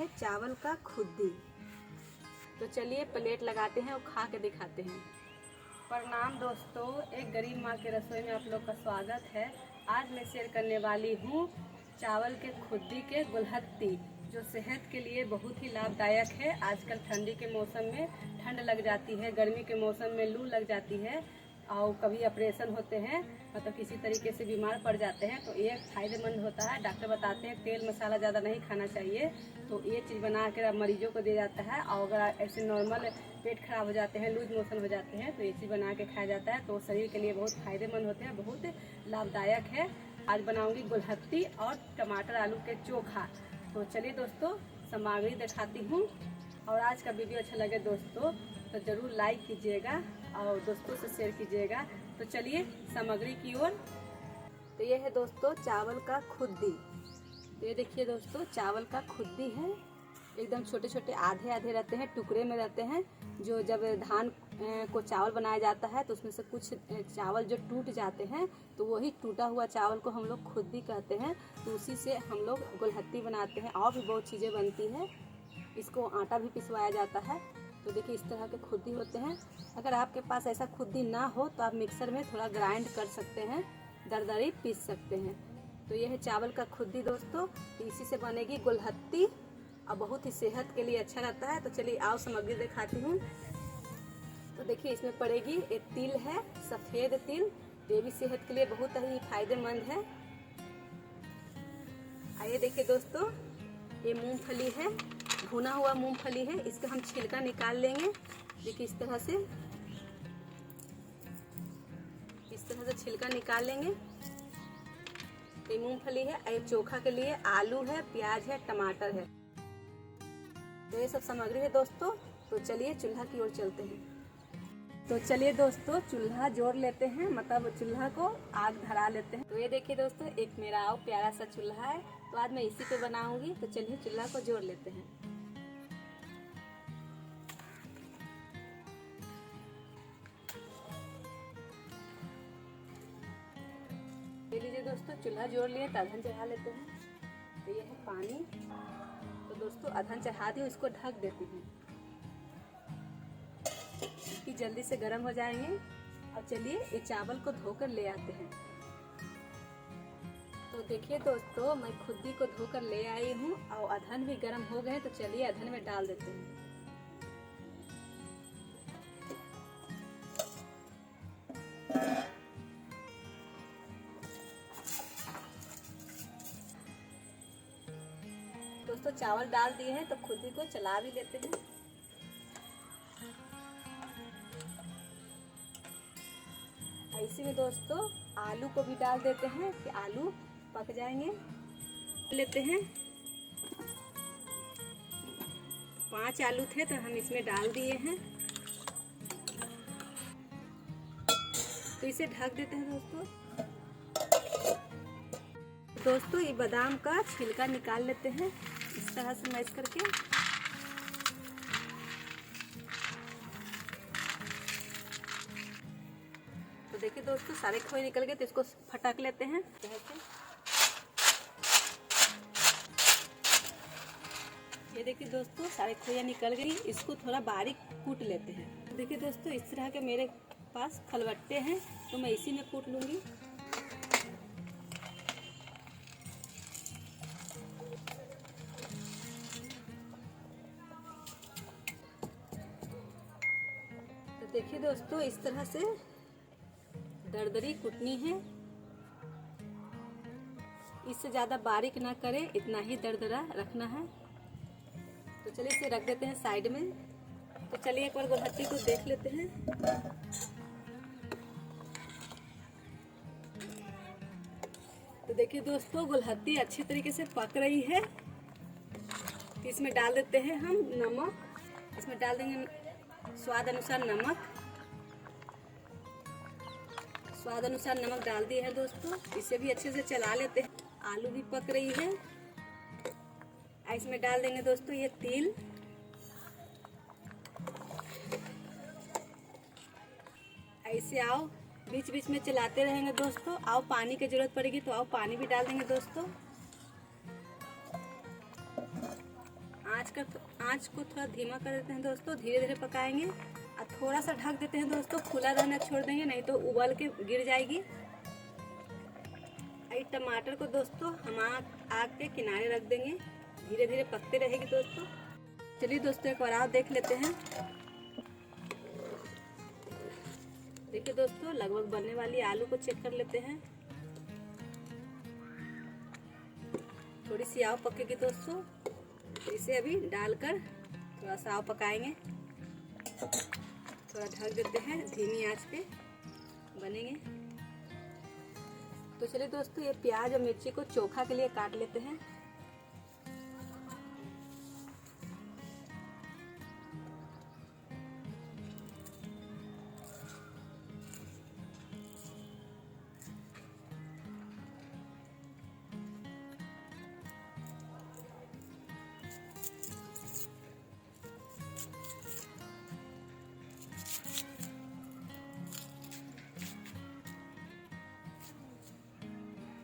है चावल का खुद्दी। तो चलिए प्लेट लगाते हैं और खा के दिखाते हैं। प्रणाम दोस्तों, एक गरीब माँ के रसोई में आप लोग का स्वागत है। आज मैं शेयर करने वाली हूँ चावल के खुद्दी के गुलहत्ती, जो सेहत के लिए बहुत ही लाभदायक है। आजकल ठंडी के मौसम में ठंड लग जाती है, गर्मी के मौसम में लू लग जाती है और कभी ऑपरेशन होते हैं, मतलब किसी तरीके से बीमार पड़ जाते हैं, तो ये फ़ायदेमंद होता है। डॉक्टर बताते हैं तेल मसाला ज़्यादा नहीं खाना चाहिए, तो ये चीज़ बना कर मरीजों को दिया जाता है। और अगर ऐसे नॉर्मल पेट खराब हो जाते हैं, लूज मोशन हो जाते हैं, तो ये चीज़ बना के खाया जाता है। तो शरीर के लिए बहुत फ़ायदेमंद होते हैं, बहुत लाभदायक है। आज बनाऊँगी गुलहत्ती और टमाटर आलू के चोखा। तो चलिए दोस्तों, सामग्री दिखाती हूँ। और आज का वीडियो अच्छा लगे दोस्तों तो ज़रूर लाइक कीजिएगा और दोस्तों से शेयर कीजिएगा। तो चलिए सामग्री की ओर। तो ये है दोस्तों चावल का खुद्दी। तो ये देखिए दोस्तों, चावल का खुद्दी है। एकदम छोटे छोटे आधे आधे रहते हैं, टुकड़े में रहते हैं। जो जब धान को चावल बनाया जाता है तो उसमें से कुछ चावल जो टूट जाते हैं, तो वही टूटा हुआ चावल को हम लोग खुद्दी कहते हैं। तो उसी से हम लोग गुलहत्ती बनाते हैं। और भी बहुत चीज़ें बनती है। इसको आटा भी पिसवाया जाता है। तो देखिए इस तरह के खुद्दी होते हैं। अगर आपके पास ऐसा खुद्दी ना हो तो आप मिक्सर में थोड़ा ग्राइंड कर सकते हैं, दरदरी पीस सकते हैं। तो ये है चावल का खुद्दी दोस्तों। तो इसी से बनेगी गुलहत्ती और बहुत ही सेहत के लिए अच्छा रहता है। तो चलिए आओ सामग्री दिखाती हूँ। तो देखिए इसमें पड़ेगी, एक तिल है, सफ़ेद तिल। ये भी सेहत के लिए बहुत ही फायदेमंद है। आइए देखिए दोस्तों, ये मूंगफली है, भुना हुआ मूंगफली है। इसका हम छिलका निकाल लेंगे। देखिए इस तरह से छिलका निकाल लेंगे। ये मूंगफली है। ये चोखा के लिए आलू है, प्याज है, टमाटर है। तो ये सब सामग्री है दोस्तों। तो चलिए चूल्हा की ओर चलते हैं। तो चलिए दोस्तों चूल्हा जोड़ लेते हैं, मतलब चूल्हा को आग धरा लेते हैं। तो ये देखिए दोस्तों, एक मेरा और प्यारा सा चूल्हा है। तो आज मैं इसी पे बनाऊंगी। तो चलिए चूल्हा को जोड़ लेते हैं। ले लीजिए दोस्तों, चूल्हा जोड़ लिए। तो अधन चढ़ा लेते हैं। तो ये है पानी। तो दोस्तों अधन चढ़ा दी, इसको ढक देती हूँ कि जल्दी से गर्म हो जाएंगे। और चलिए ये चावल को धोकर ले आते हैं। तो देखिए दोस्तों, मैं खुद्दी को धोकर ले आई हूँ और अधन भी गर्म हो गए। तो चलिए अधन में डाल देते हैं। दोस्तों चावल डाल दिए हैं, तो खुद्दी को चला भी लेते हैं। इसी में दोस्तों आलू को भी डाल देते हैं कि आलू पक जाएंगे। लेते हैं, 5 आलू थे तो हम इसमें डाल दिए हैं। तो इसे ढक देते हैं दोस्तों। दोस्तों ये बादाम का छिलका निकाल लेते हैं इस तरह से मैश करके। तो देखिए दोस्तों सारे खोए निकल गए। तो इसको फटक लेते हैं। ये देखिए दोस्तों सारे खोया निकल गई। इसको थोड़ा बारीक कूट लेते हैं। देखिए दोस्तों इस तरह के मेरे पास खलबट्टे हैं, तो मैं इसी में कूट लूँगी। तो देखिए दोस्तों इस तरह से दरदरी कुटनी है। इससे ज़्यादा बारीक ना करें, इतना ही दरदरा रखना है। तो चलिए इसे रख देते हैं साइड में। तो चलिए एक बार गुलहत्ती को देख लेते हैं। तो देखिए दोस्तों गुलहत्ती अच्छी तरीके से पक रही है। तो इसमें डाल देते हैं हम नमक। इसमें डाल देंगे स्वाद अनुसार नमक। स्वाद अनुसार नमक डाल दिए हैं दोस्तों। इसे भी अच्छे से चला लेते हैं। आलू भी पक रही है। इसमें डाल देंगे दोस्तों ये तिल। ऐसे आओ बीच बीच में चलाते रहेंगे दोस्तों। आओ पानी की जरूरत पड़ेगी तो आओ पानी भी डाल देंगे दोस्तों। आँच को थोड़ा धीमा कर देते हैं दोस्तों, धीरे धीरे पकाएंगे और थोड़ा सा ढक देते हैं दोस्तों, खुला रहना छोड़ देंगे, नहीं तो उबल के गिर जाएगी। और टमाटर को दोस्तों हम आग के किनारे रख देंगे, धीरे धीरे पकते रहेगी दोस्तों। चलिए दोस्तों एक बार और देख लेते हैं। देखिए दोस्तों लगभग बनने वाली, आलू को चेक कर लेते हैं। थोड़ी सी आव पकेगी दोस्तों, इसे अभी डालकर थोड़ा सा आव पकाएंगे, थोड़ा ढक देते हैं, धीमी आंच पे बनेंगे। तो चलिए दोस्तों ये प्याज और मिर्ची को चोखा के लिए काट लेते हैं।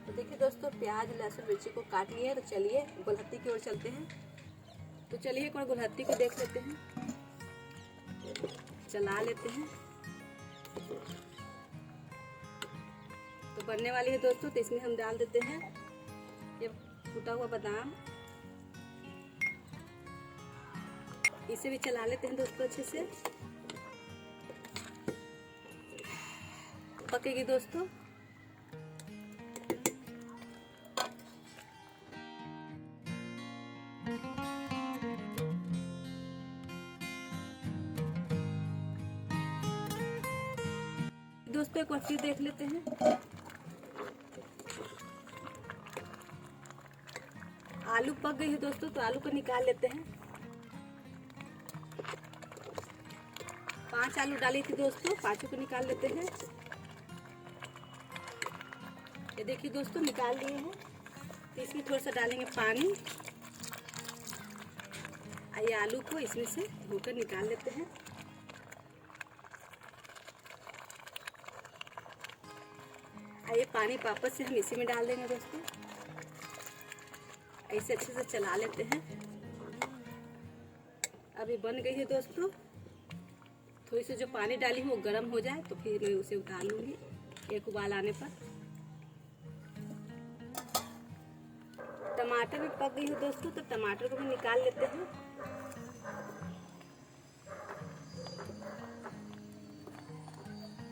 देखिए दोस्तों प्याज लहसुन मिर्ची को काट लिए, तो चलिए गुलहत्ती की ओर चलते हैं। तो चलिए एक बार गुलहत्ती को देख लेते हैं, चला लेते हैं। तो बनने वाली है दोस्तों, तो इसमें हम डाल देते हैं ये कूटा हुआ बादाम, इसे भी चला लेते हैं दोस्तों अच्छे से, पकेगी दोस्तों। दोस्तों एक बार फिर देख लेते हैं। आलू पक गई है दोस्तों, तो आलू को निकाल लेते हैं। 5 आलू डाली थी दोस्तों, 5 को निकाल लेते हैं। ये देखिए दोस्तों निकाल लिए हैं। तो इसमें थोड़ा सा डालेंगे पानी, ये आलू को इसमें से धोकर निकाल लेते हैं। ये पानी वापस से हम इसी में डाल देंगे दोस्तों, ऐसे अच्छे से चला लेते हैं। अभी बन गई है दोस्तों, थोड़ी सी जो पानी डाली हूँ वो गर्म हो जाए तो फिर मैं उसे उतार लूँगी एक उबाल आने पर। टमाटर भी पक गई है दोस्तों, तो टमाटर को भी निकाल लेते हैं।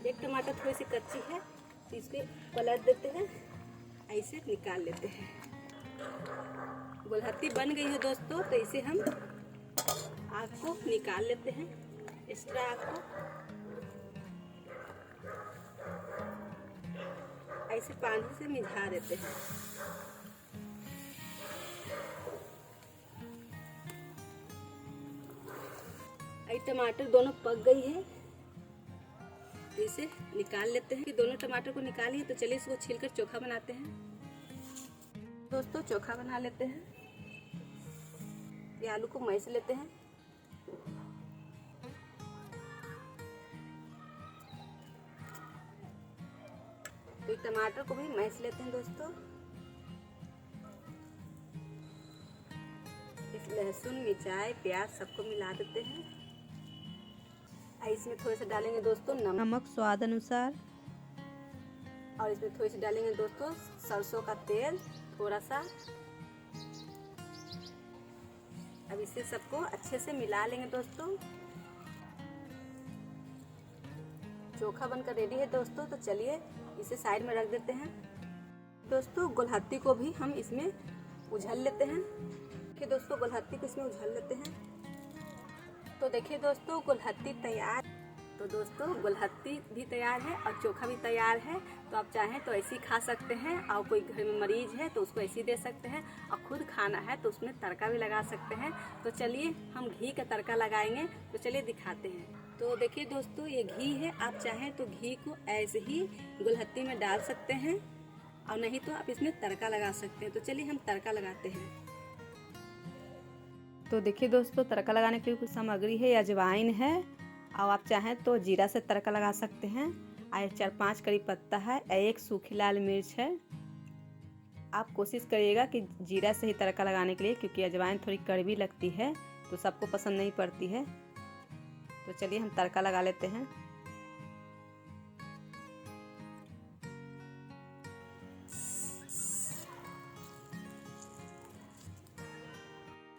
एक टमाटर थोड़ी सी कच्ची है, तो इस पर पलट देते हैं, ऐसे निकाल लेते हैं। गुलहत्ती बन गई है दोस्तों, तो इसे हम आग को निकाल लेते हैं, एक्स्ट्रा आग को ऐसे पानी से मिझा देते हैं। टमाटर दोनों पक गई है, तो इसे निकाल लेते हैं। कि दोनों टमाटर को निकालिए, तो चलिए इसको छीलकर चोखा बनाते हैं। दोस्तों चोखा बना लेते हैं। ये आलू को मैश लेते हैं। तो टमाटर को भी मैश लेते हैं दोस्तों। इस लहसुन मिर्चाई प्याज सबको मिला देते हैं। इसमें थोड़े से डालेंगे दोस्तों नमक स्वाद अनुसार, और इसमें थोड़ी सी डालेंगे दोस्तों सरसों का तेल थोड़ा सा। अब इसे सबको अच्छे से मिला लेंगे दोस्तों। चोखा बनकर रेडी है दोस्तों, तो चलिए इसे साइड में रख देते हैं। दोस्तों गुलहत्ती को भी हम इसमें उझल लेते हैं। देखिए दोस्तों गुलहत्ती को इसमें उझल लेते हैं। तो देखिए दोस्तों गुलहत्ती तैयार। तो दोस्तों गुलहत्ती भी तैयार है और चोखा भी तैयार है। तो आप चाहें तो ऐसे ही खा सकते हैं, और कोई घर में मरीज है तो उसको ऐसे ही दे सकते हैं, और खुद खाना है तो उसमें तड़का भी लगा सकते हैं। तो चलिए हम घी का तड़का लगाएंगे, तो चलिए दिखाते हैं। तो देखिए दोस्तों ये घी है, आप चाहें तो घी को ऐसे ही गुलहत्ती में डाल सकते हैं, और नहीं तो आप इसमें तड़का लगा सकते हैं। तो चलिए हम तड़का लगाते हैं। तो देखिए दोस्तों तड़का लगाने के लिए कुछ सामग्री है, अजवाइन है, और आप चाहें तो जीरा से तड़का लगा सकते हैं। और 4-5 कड़ी पत्ता है, 1 सूखी लाल मिर्च है, आप कोशिश करिएगा कि जीरा से ही तड़का लगाने के लिए, क्योंकि अजवाइन थोड़ी कड़वी लगती है तो सबको पसंद नहीं पड़ती है। तो चलिए हम तड़का लगा लेते हैं।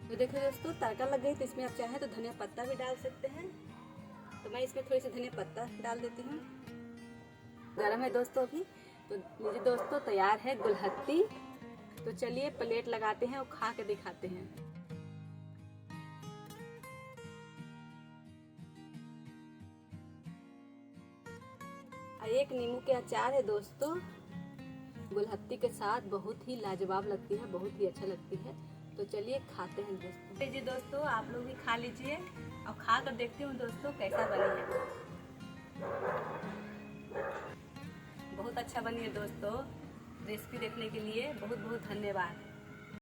तो देखो दोस्तों, तड़का लग गई तो इसमें आप चाहें तो धनिया पत्ता भी डाल सकते हैं। तो मैं इसमें थोड़ी सी धनिया पत्ता डाल देती हूँ। गरम है दोस्तों अभी। तो मेरे दोस्तों तैयार है गुलहत्ती। तो चलिए प्लेट लगाते हैं और खा के दिखाते हैं। एक नींबू के अचार है दोस्तों, गुलहत्ती के साथ बहुत ही लाजवाब लगती है, बहुत ही अच्छा लगती है। तो चलिए खाते हैं दोस्तों। लीजिए दोस्तों, आप लोग भी खा लीजिए और खा कर देखती हूँ दोस्तों कैसा बनी है। बहुत अच्छा बनी है दोस्तों। रेसिपी देखने के लिए बहुत बहुत धन्यवाद।